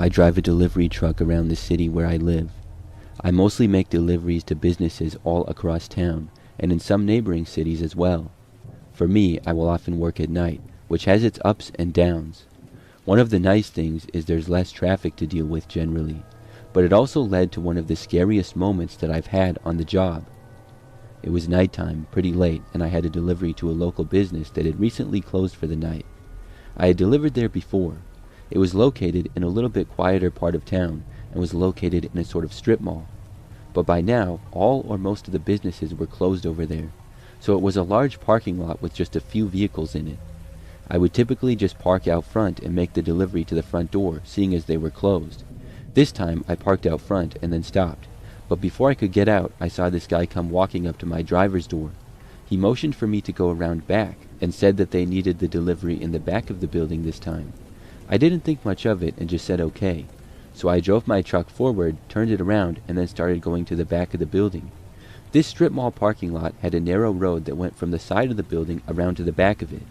I drive a delivery truck around the city where I live. I mostly make deliveries to businesses all across town, and in some neighboring cities as well. For me, I will often work at night, which has its ups and downs. One of the nice things is there's less traffic to deal with generally, but it also led to one of the scariest moments that I've had on the job. It was nighttime, pretty late, and I had a delivery to a local business that had recently closed for the night. I had delivered there before. It was located in a little bit quieter part of town and was located in a sort of strip mall. But by now, all or most of the businesses were closed over there, so it was a large parking lot with just a few vehicles in it. I would typically just park out front and make the delivery to the front door, seeing as they were closed. This time, I parked out front and then stopped. But before I could get out, I saw this guy come walking up to my driver's door. He motioned for me to go around back and said that they needed the delivery in the back of the building this time. I didn't think much of it and just said okay. So I drove my truck forward, turned it around, and then started going to the back of the building. This strip mall parking lot had a narrow road that went from the side of the building around to the back of it.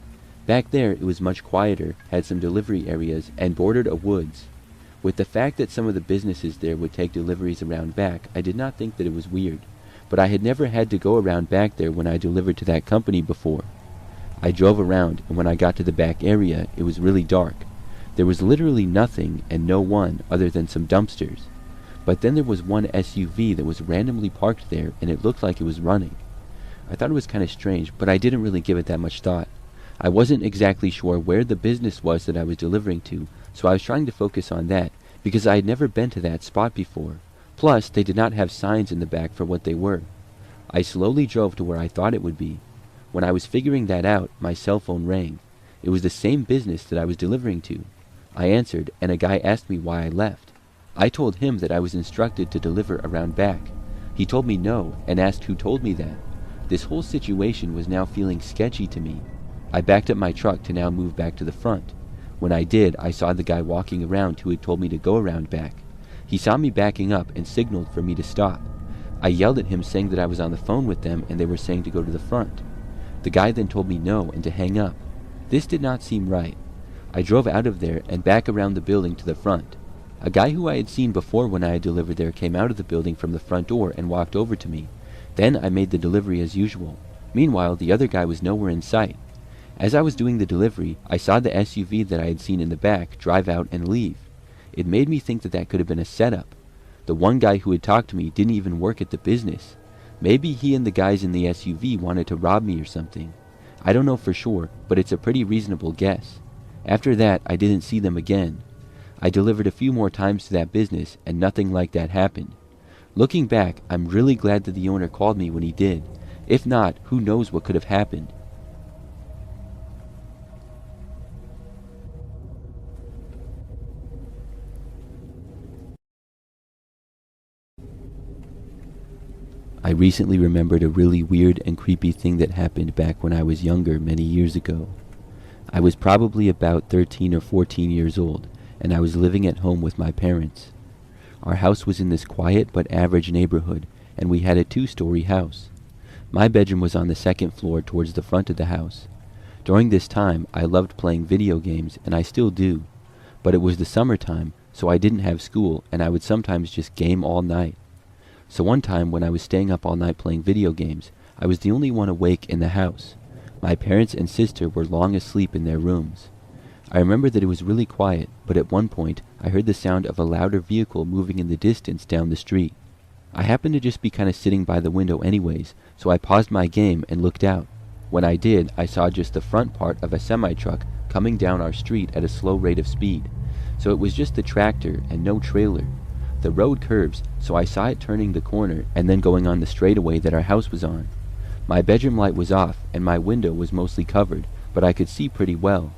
Back there it was much quieter, had some delivery areas, and bordered a woods. With the fact that some of the businesses there would take deliveries around back, I did not think that it was weird, but I had never had to go around back there when I delivered to that company before. I drove around, and when I got to the back area, it was really dark. There was literally nothing and no one other than some dumpsters. But then there was one SUV that was randomly parked there, and it looked like it was running. I thought it was kind of strange, but I didn't really give it that much thought. I wasn't exactly sure where the business was that I was delivering to, so I was trying to focus on that, because I had never been to that spot before. Plus, they did not have signs in the back for what they were. I slowly drove to where I thought it would be. When I was figuring that out, my cell phone rang. It was the same business that I was delivering to. I answered, and a guy asked me why I left. I told him that I was instructed to deliver around back. He told me no, and asked who told me that. This whole situation was now feeling sketchy to me. I backed up my truck to now move back to the front. When I did, I saw the guy walking around who had told me to go around back. He saw me backing up and signaled for me to stop. I yelled at him saying that I was on the phone with them and they were saying to go to the front. The guy then told me no and to hang up. This did not seem right. I drove out of there and back around the building to the front. A guy who I had seen before when I had delivered there came out of the building from the front door and walked over to me. Then I made the delivery as usual. Meanwhile, the other guy was nowhere in sight. As I was doing the delivery, I saw the SUV that I had seen in the back drive out and leave. It made me think that that could have been a setup. The one guy who had talked to me didn't even work at the business. Maybe he and the guys in the SUV wanted to rob me or something. I don't know for sure, but it's a pretty reasonable guess. After that, I didn't see them again. I delivered a few more times to that business, and nothing like that happened. Looking back, I'm really glad that the owner called me when he did. If not, who knows what could have happened. I recently remembered a really weird and creepy thing that happened back when I was younger many years ago. I was probably about 13 or 14 years old, and I was living at home with my parents. Our house was in this quiet but average neighborhood, and we had a 2-story house. My bedroom was on the second floor towards the front of the house. During this time, I loved playing video games, and I still do. But it was the summertime, so I didn't have school, and I would sometimes just game all night. So one time when I was staying up all night playing video games, I was the only one awake in the house. My parents and sister were long asleep in their rooms. I remember that it was really quiet, but at one point I heard the sound of a louder vehicle moving in the distance down the street. I happened to just be kind of sitting by the window anyways, so I paused my game and looked out. When I did, I saw just the front part of a semi-truck coming down our street at a slow rate of speed. So it was just the tractor and no trailer. The road curves, so I saw it turning the corner and then going on the straightaway that our house was on. My bedroom light was off and my window was mostly covered, but I could see pretty well.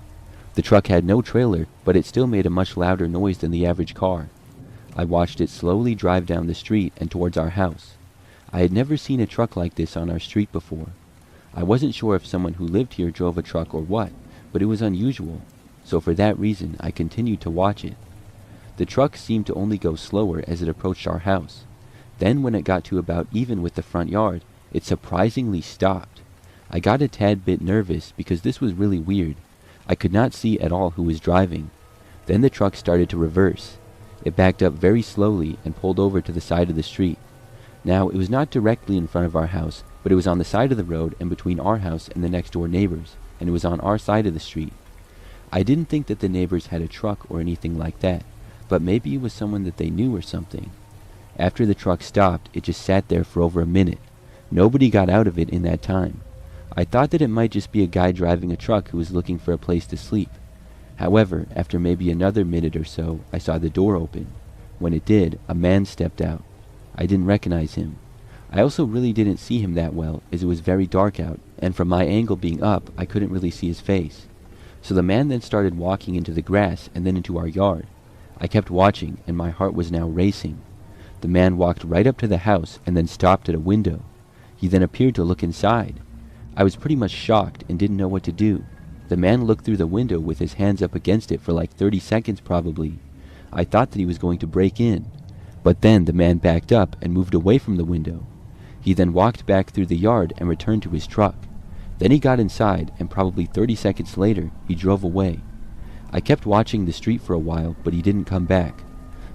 The truck had no trailer, but it still made a much louder noise than the average car. I watched it slowly drive down the street and towards our house. I had never seen a truck like this on our street before. I wasn't sure if someone who lived here drove a truck or what, but it was unusual, so for that reason I continued to watch it. The truck seemed to only go slower as it approached our house. Then when it got to about even with the front yard, it surprisingly stopped. I got a tad bit nervous because this was really weird. I could not see at all who was driving. Then the truck started to reverse. It backed up very slowly and pulled over to the side of the street. Now, it was not directly in front of our house, but it was on the side of the road and between our house and the next door neighbors, and it was on our side of the street. I didn't think that the neighbors had a truck or anything like that, but maybe it was someone that they knew or something. After the truck stopped, it just sat there for over a minute. Nobody got out of it in that time. I thought that it might just be a guy driving a truck who was looking for a place to sleep. However, after maybe another minute or so, I saw the door open. When it did, a man stepped out. I didn't recognize him. I also really didn't see him that well, as it was very dark out, and from my angle being up, I couldn't really see his face. So the man then started walking into the grass and then into our yard. I kept watching, and my heart was now racing. The man walked right up to the house and then stopped at a window. He then appeared to look inside. I was pretty much shocked and didn't know what to do. The man looked through the window with his hands up against it for like 30 seconds probably. I thought that he was going to break in. But then the man backed up and moved away from the window. He then walked back through the yard and returned to his truck. Then he got inside, and probably 30 seconds later, he drove away. I kept watching the street for a while, but he didn't come back.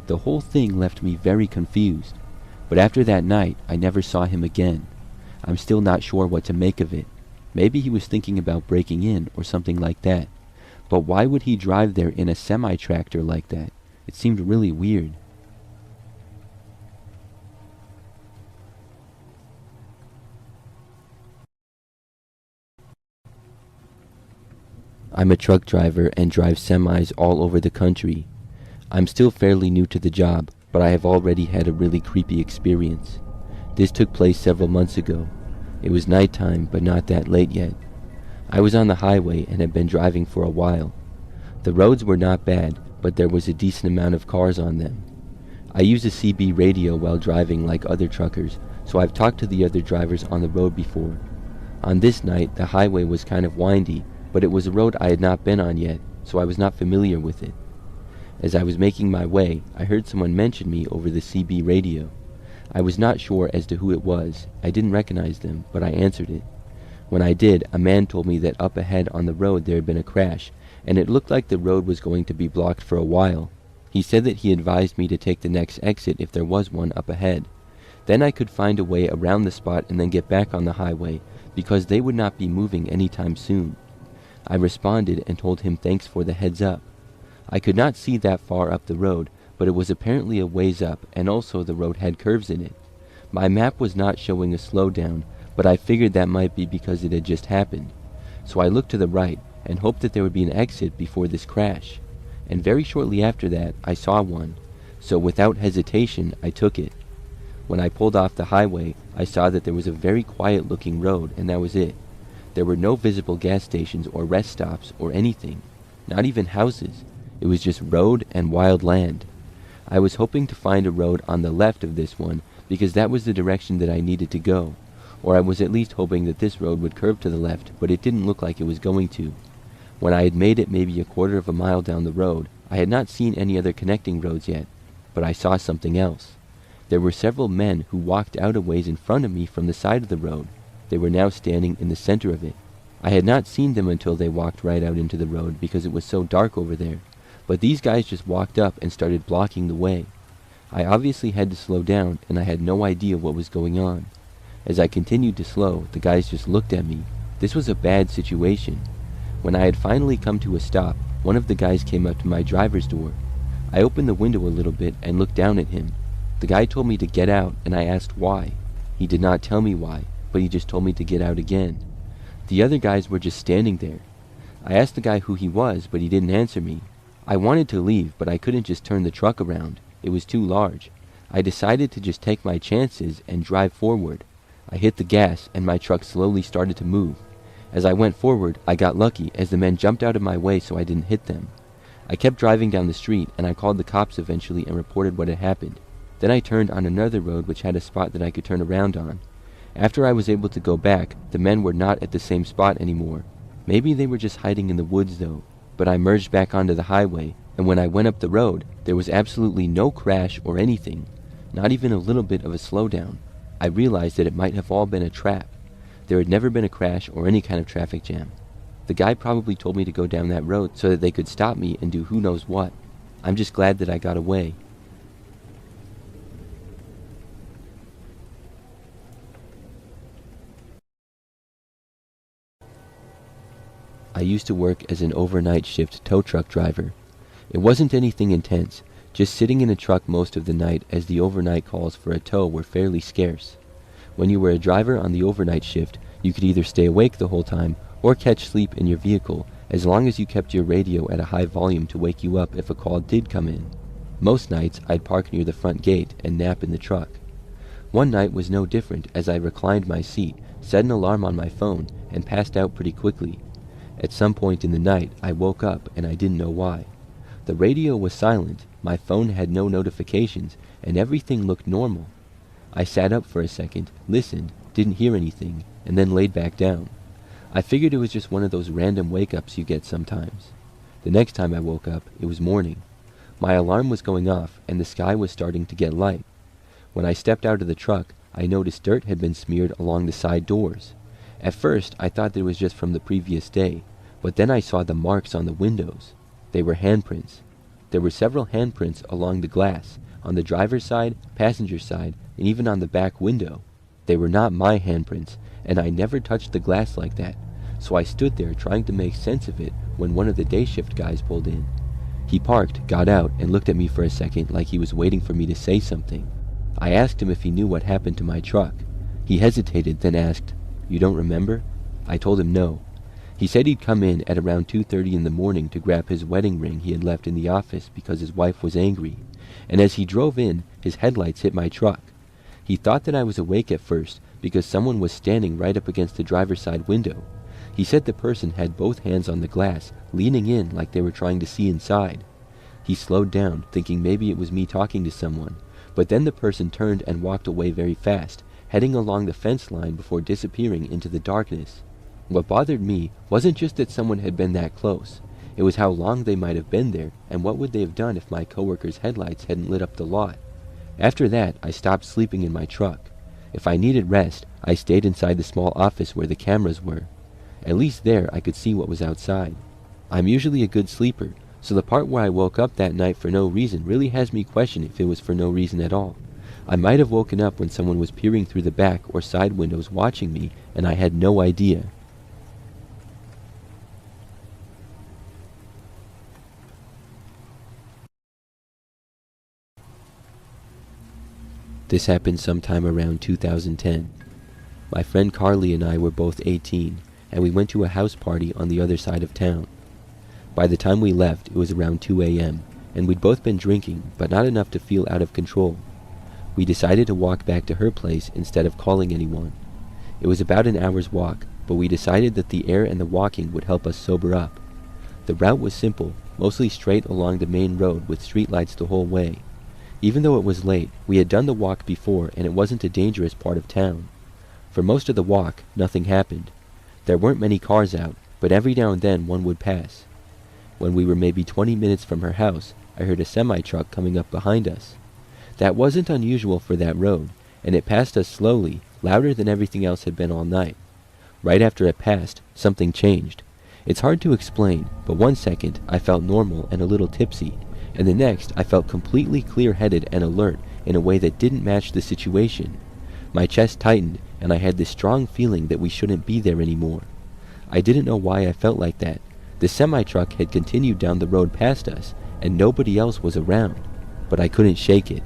The whole thing left me very confused. But after that night, I never saw him again. I'm still not sure what to make of it. Maybe he was thinking about breaking in or something like that. But why would he drive there in a semi-tractor like that? It seemed really weird. I'm a truck driver and drive semis all over the country. I'm still fairly new to the job, but I have already had a really creepy experience. This took place several months ago. It was nighttime, but not that late yet. I was on the highway and had been driving for a while. The roads were not bad, but there was a decent amount of cars on them. I use a CB radio while driving like other truckers, so I've talked to the other drivers on the road before. On this night, the highway was kind of windy, but it was a road I had not been on yet, so I was not familiar with it. As I was making my way, I heard someone mention me over the CB radio. I was not sure as to who it was. I didn't recognize them, but I answered it. When I did, a man told me that up ahead on the road there had been a crash, and it looked like the road was going to be blocked for a while. He said that he advised me to take the next exit if there was one up ahead. Then I could find a way around the spot and then get back on the highway, because they would not be moving anytime soon. I responded and told him thanks for the heads up. I could not see that far up the road, but it was apparently a ways up, and also the road had curves in it. My map was not showing a slowdown, but I figured that might be because it had just happened. So I looked to the right, and hoped that there would be an exit before this crash. And very shortly after that, I saw one. So without hesitation, I took it. When I pulled off the highway, I saw that there was a very quiet-looking road, and that was it. There were no visible gas stations or rest stops or anything, not even houses. It was just road and wild land. I was hoping to find a road on the left of this one because that was the direction that I needed to go, or I was at least hoping that this road would curve to the left, but it didn't look like it was going to. When I had made it maybe a quarter of a mile down the road, I had not seen any other connecting roads yet, but I saw something else. There were several men who walked out a ways in front of me from the side of the road. They were now standing in the center of it. I had not seen them until they walked right out into the road because it was so dark over there, but these guys just walked up and started blocking the way. I obviously had to slow down, and I had no idea what was going on. As I continued to slow, the guys just looked at me. This was a bad situation. When I had finally come to a stop, one of the guys came up to my driver's door. I opened the window a little bit and looked down at him. The guy told me to get out, and I asked why. He did not tell me why, but he just told me to get out again. The other guys were just standing there. I asked the guy who he was, but he didn't answer me. I wanted to leave, but I couldn't just turn the truck around. It was too large. I decided to just take my chances and drive forward. I hit the gas, and my truck slowly started to move. As I went forward, I got lucky, as the men jumped out of my way so I didn't hit them. I kept driving down the street, and I called the cops eventually and reported what had happened. Then I turned on another road which had a spot that I could turn around on. After I was able to go back, the men were not at the same spot anymore. Maybe they were just hiding in the woods though. But I merged back onto the highway, and when I went up the road, there was absolutely no crash or anything, not even a little bit of a slowdown. I realized that it might have all been a trap. There had never been a crash or any kind of traffic jam. The guy probably told me to go down that road so that they could stop me and do who knows what. I'm just glad that I got away. I used to work as an overnight shift tow truck driver. It wasn't anything intense, just sitting in a truck most of the night as the overnight calls for a tow were fairly scarce. When you were a driver on the overnight shift, you could either stay awake the whole time or catch sleep in your vehicle as long as you kept your radio at a high volume to wake you up if a call did come in. Most nights, I'd park near the front gate and nap in the truck. One night was no different as I reclined my seat, set an alarm on my phone, and passed out pretty quickly. At some point in the night, I woke up and I didn't know why. The radio was silent, my phone had no notifications, and everything looked normal. I sat up for a second, listened, didn't hear anything, and then laid back down. I figured it was just one of those random wake-ups you get sometimes. The next time I woke up, it was morning. My alarm was going off, and the sky was starting to get light. When I stepped out of the truck, I noticed dirt had been smeared along the side doors. At first, I thought that it was just from the previous day, but then I saw the marks on the windows. They were handprints. There were several handprints along the glass, on the driver's side, passenger side, and even on the back window. They were not my handprints, and I never touched the glass like that, so I stood there trying to make sense of it when one of the day shift guys pulled in. He parked, got out, and looked at me for a second like he was waiting for me to say something. I asked him if he knew what happened to my truck. He hesitated, then asked, "You don't remember?" I told him no. He said he'd come in at around 2:30 in the morning to grab his wedding ring he had left in the office because his wife was angry, and as he drove in, his headlights hit my truck. He thought that I was awake at first because someone was standing right up against the driver's side window. He said the person had both hands on the glass, leaning in like they were trying to see inside. He slowed down, thinking maybe it was me talking to someone, but then the person turned and walked away very fast, heading along the fence line before disappearing into the darkness. What bothered me wasn't just that someone had been that close. It was how long they might have been there, and what would they have done if my coworker's headlights hadn't lit up the lot. After that, I stopped sleeping in my truck. If I needed rest, I stayed inside the small office where the cameras were. At least there, I could see what was outside. I'm usually a good sleeper, so the part where I woke up that night for no reason really has me question if it was for no reason at all. I might have woken up when someone was peering through the back or side windows watching me, and I had no idea. This happened sometime around 2010. My friend Carly and I were both 18, and we went to a house party on the other side of town. By the time we left, it was around 2 a.m., and we'd both been drinking, but not enough to feel out of control. We decided to walk back to her place instead of calling anyone. It was about an hour's walk, but we decided that the air and the walking would help us sober up. The route was simple, mostly straight along the main road with streetlights the whole way. Even though it was late, we had done the walk before and it wasn't a dangerous part of town. For most of the walk, nothing happened. There weren't many cars out, but every now and then one would pass. When we were maybe 20 minutes from her house, I heard a semi-truck coming up behind us. That wasn't unusual for that road, and it passed us slowly, louder than everything else had been all night. Right after it passed, something changed. It's hard to explain, but one second I felt normal and a little tipsy, and the next I felt completely clear-headed and alert in a way that didn't match the situation. My chest tightened, and I had this strong feeling that we shouldn't be there anymore. I didn't know why I felt like that. The semi-truck had continued down the road past us, and nobody else was around, but I couldn't shake it.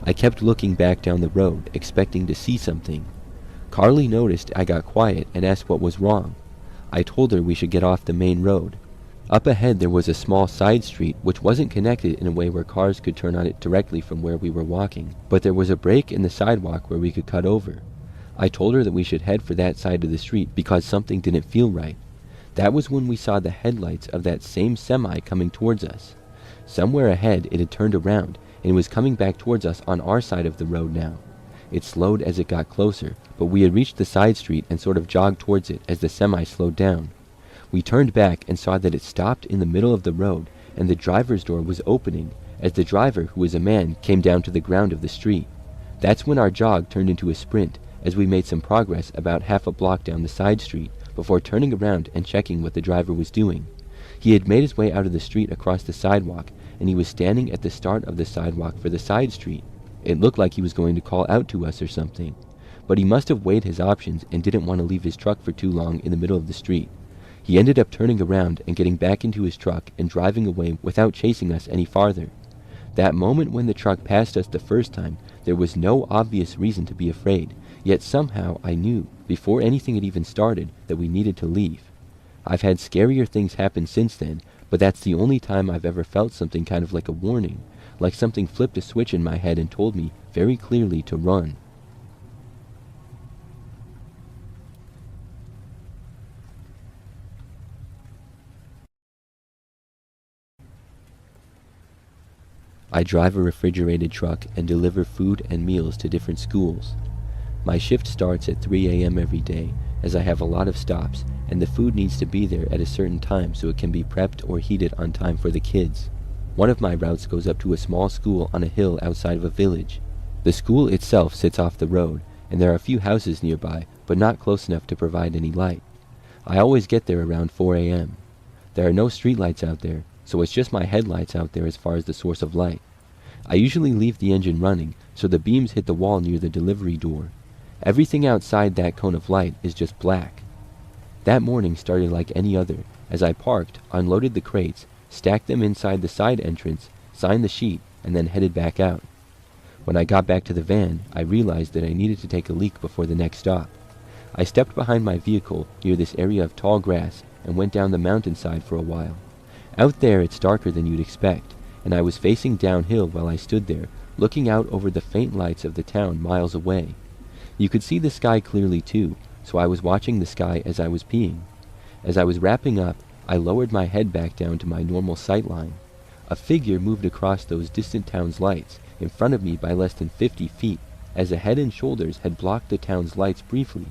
I kept looking back down the road, expecting to see something. Carly noticed I got quiet and asked what was wrong. I told her we should get off the main road. Up ahead there was a small side street which wasn't connected in a way where cars could turn on it directly from where we were walking, but there was a break in the sidewalk where we could cut over. I told her that we should head for that side of the street because something didn't feel right. That was when we saw the headlights of that same semi coming towards us. Somewhere ahead it had turned around and was coming back towards us on our side of the road now. It slowed as it got closer, but we had reached the side street and sort of jogged towards it as the semi slowed down. We turned back and saw that it stopped in the middle of the road, and the driver's door was opening as the driver, who was a man, came down to the ground of the street. That's when our jog turned into a sprint, as we made some progress about half a block down the side street, before turning around and checking what the driver was doing. He had made his way out of the street across the sidewalk, and he was standing at the start of the sidewalk for the side street. It looked like he was going to call out to us or something, but he must have weighed his options and didn't want to leave his truck for too long in the middle of the street. He ended up turning around and getting back into his truck and driving away without chasing us any farther. That moment when the truck passed us the first time, there was no obvious reason to be afraid, yet somehow I knew, before anything had even started, that we needed to leave. I've had scarier things happen since then, but that's the only time I've ever felt something kind of like a warning, like something flipped a switch in my head and told me very clearly to run. I drive a refrigerated truck and deliver food and meals to different schools. My shift starts at 3 a.m. every day, as I have a lot of stops, and the food needs to be there at a certain time so it can be prepped or heated on time for the kids. One of my routes goes up to a small school on a hill outside of a village. The school itself sits off the road, and there are a few houses nearby, but not close enough to provide any light. I always get there around 4 a.m. There are no streetlights out there, so it's just my headlights out there as far as the source of light. I usually leave the engine running, so the beams hit the wall near the delivery door. Everything outside that cone of light is just black. That morning started like any other, as I parked, unloaded the crates, stacked them inside the side entrance, signed the sheet, and then headed back out. When I got back to the van, I realized that I needed to take a leak before the next stop. I stepped behind my vehicle near this area of tall grass and went down the mountainside for a while. Out there it's darker than you'd expect, and I was facing downhill while I stood there, looking out over the faint lights of the town miles away. You could see the sky clearly too, so I was watching the sky as I was peeing. As I was wrapping up, I lowered my head back down to my normal sight line. A figure moved across those distant town's lights, in front of me by less than 50 feet, as a head and shoulders had blocked the town's lights briefly.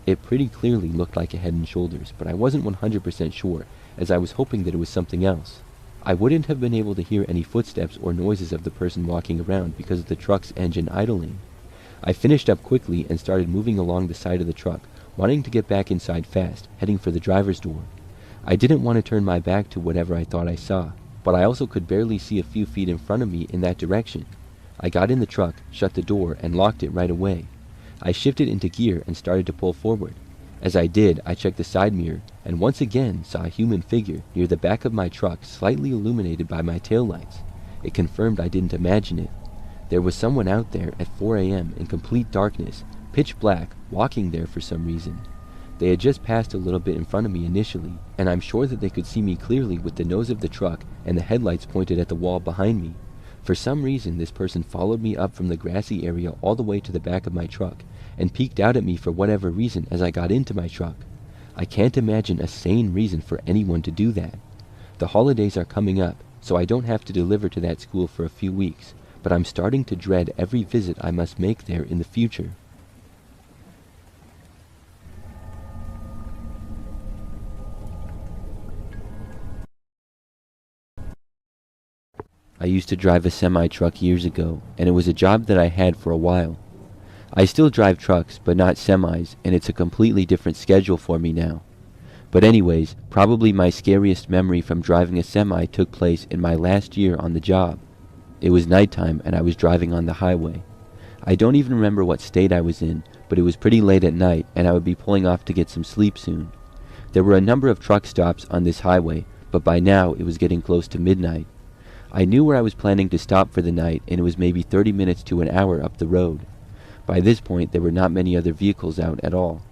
It pretty clearly looked like a head and shoulders, but I wasn't 100% sure, as I was hoping that it was something else. I wouldn't have been able to hear any footsteps or noises of the person walking around because of the truck's engine idling. I finished up quickly and started moving along the side of the truck, wanting to get back inside fast, heading for the driver's door. I didn't want to turn my back to whatever I thought I saw, but I also could barely see a few feet in front of me in that direction. I got in the truck, shut the door, and locked it right away. I shifted into gear and started to pull forward. As I did, I checked the side mirror, and once again saw a human figure near the back of my truck, slightly illuminated by my taillights. It confirmed I didn't imagine it. There was someone out there at 4 a.m. in complete darkness, pitch black, walking there for some reason. They had just passed a little bit in front of me initially, and I'm sure that they could see me clearly with the nose of the truck and the headlights pointed at the wall behind me. For some reason, this person followed me up from the grassy area all the way to the back of my truck, and peeked out at me for whatever reason as I got into my truck. I can't imagine a sane reason for anyone to do that. The holidays are coming up, so I don't have to deliver to that school for a few weeks, but I'm starting to dread every visit I must make there in the future. I used to drive a semi-truck years ago, and it was a job that I had for a while. I still drive trucks, but not semis, and it's a completely different schedule for me now. But anyways, probably my scariest memory from driving a semi took place in my last year on the job. It was nighttime, and I was driving on the highway. I don't even remember what state I was in, but it was pretty late at night, and I would be pulling off to get some sleep soon. There were a number of truck stops on this highway, but by now it was getting close to midnight. I knew where I was planning to stop for the night, and it was maybe 30 minutes to an hour up the road. By this point, there were not many other vehicles out at all.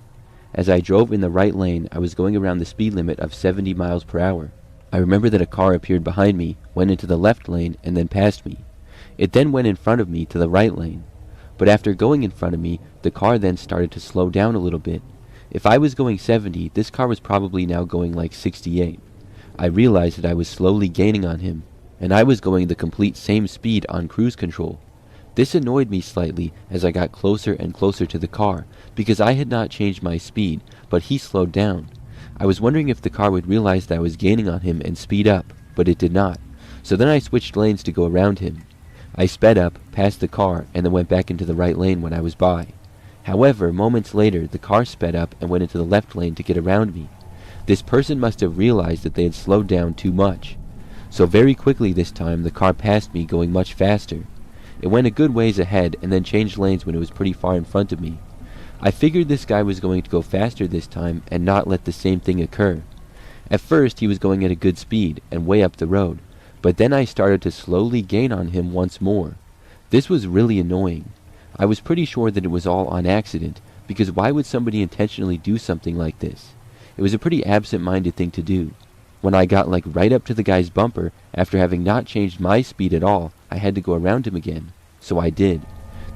As I drove in the right lane, I was going around the speed limit of 70 miles per hour. I remember that a car appeared behind me, went into the left lane, and then passed me. It then went in front of me to the right lane. But after going in front of me, the car then started to slow down a little bit. If I was going 70, this car was probably now going like 68. I realized that I was slowly gaining on him, and I was going the complete same speed on cruise control. This annoyed me slightly as I got closer and closer to the car, because I had not changed my speed, but he slowed down. I was wondering if the car would realize that I was gaining on him and speed up, but it did not. So then I switched lanes to go around him. I sped up, past the car, and then went back into the right lane when I was by. However, moments later, the car sped up and went into the left lane to get around me. This person must have realized that they had slowed down too much. So very quickly this time, the car passed me going much faster. It went a good ways ahead and then changed lanes when it was pretty far in front of me. I figured this guy was going to go faster this time and not let the same thing occur. At first he was going at a good speed and way up the road, but then I started to slowly gain on him once more. This was really annoying. I was pretty sure that it was all on accident, because why would somebody intentionally do something like this? It was a pretty absent-minded thing to do. When I got like right up to the guy's bumper, after having not changed my speed at all, I had to go around him again. So I did.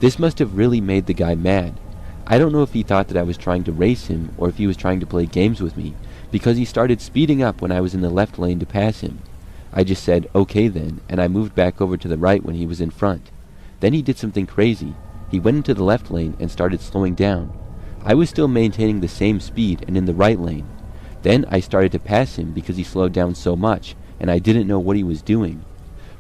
This must have really made the guy mad. I don't know if he thought that I was trying to race him, or if he was trying to play games with me, because he started speeding up when I was in the left lane to pass him. I just said, okay then, and I moved back over to the right when he was in front. Then he did something crazy. He went into the left lane and started slowing down. I was still maintaining the same speed and in the right lane. Then I started to pass him because he slowed down so much, and I didn't know what he was doing.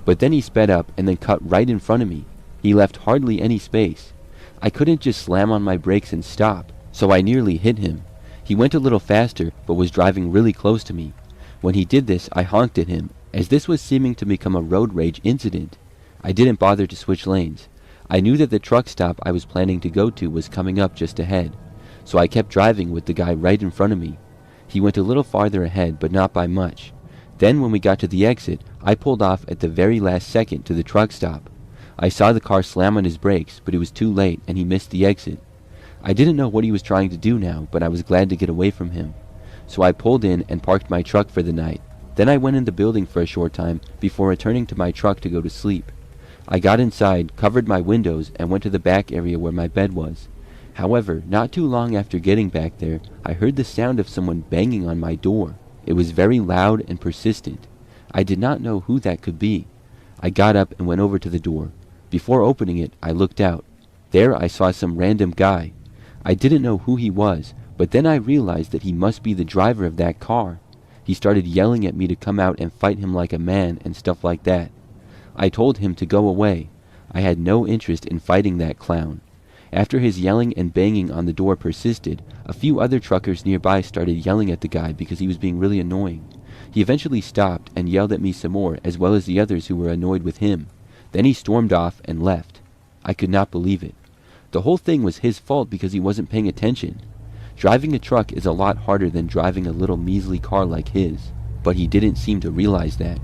But then he sped up and then cut right in front of me. He left hardly any space. I couldn't just slam on my brakes and stop, so I nearly hit him. He went a little faster, but was driving really close to me. When he did this, I honked at him, as this was seeming to become a road rage incident. I didn't bother to switch lanes. I knew that the truck stop I was planning to go to was coming up just ahead, so I kept driving with the guy right in front of me. He went a little farther ahead, but not by much. Then when we got to the exit, I pulled off at the very last second to the truck stop. I saw the car slam on his brakes, but it was too late and he missed the exit. I didn't know what he was trying to do now, but I was glad to get away from him. So I pulled in and parked my truck for the night. Then I went in the building for a short time before returning to my truck to go to sleep. I got inside, covered my windows, and went to the back area where my bed was. However, not too long after getting back there, I heard the sound of someone banging on my door. It was very loud and persistent. I did not know who that could be. I got up and went over to the door. Before opening it, I looked out. There I saw some random guy. I didn't know who he was, but then I realized that he must be the driver of that car. He started yelling at me to come out and fight him like a man and stuff like that. I told him to go away. I had no interest in fighting that clown. After his yelling and banging on the door persisted, a few other truckers nearby started yelling at the guy because he was being really annoying. He eventually stopped and yelled at me some more, as well as the others who were annoyed with him. Then he stormed off and left. I could not believe it. The whole thing was his fault because he wasn't paying attention. Driving a truck is a lot harder than driving a little measly car like his, but he didn't seem to realize that.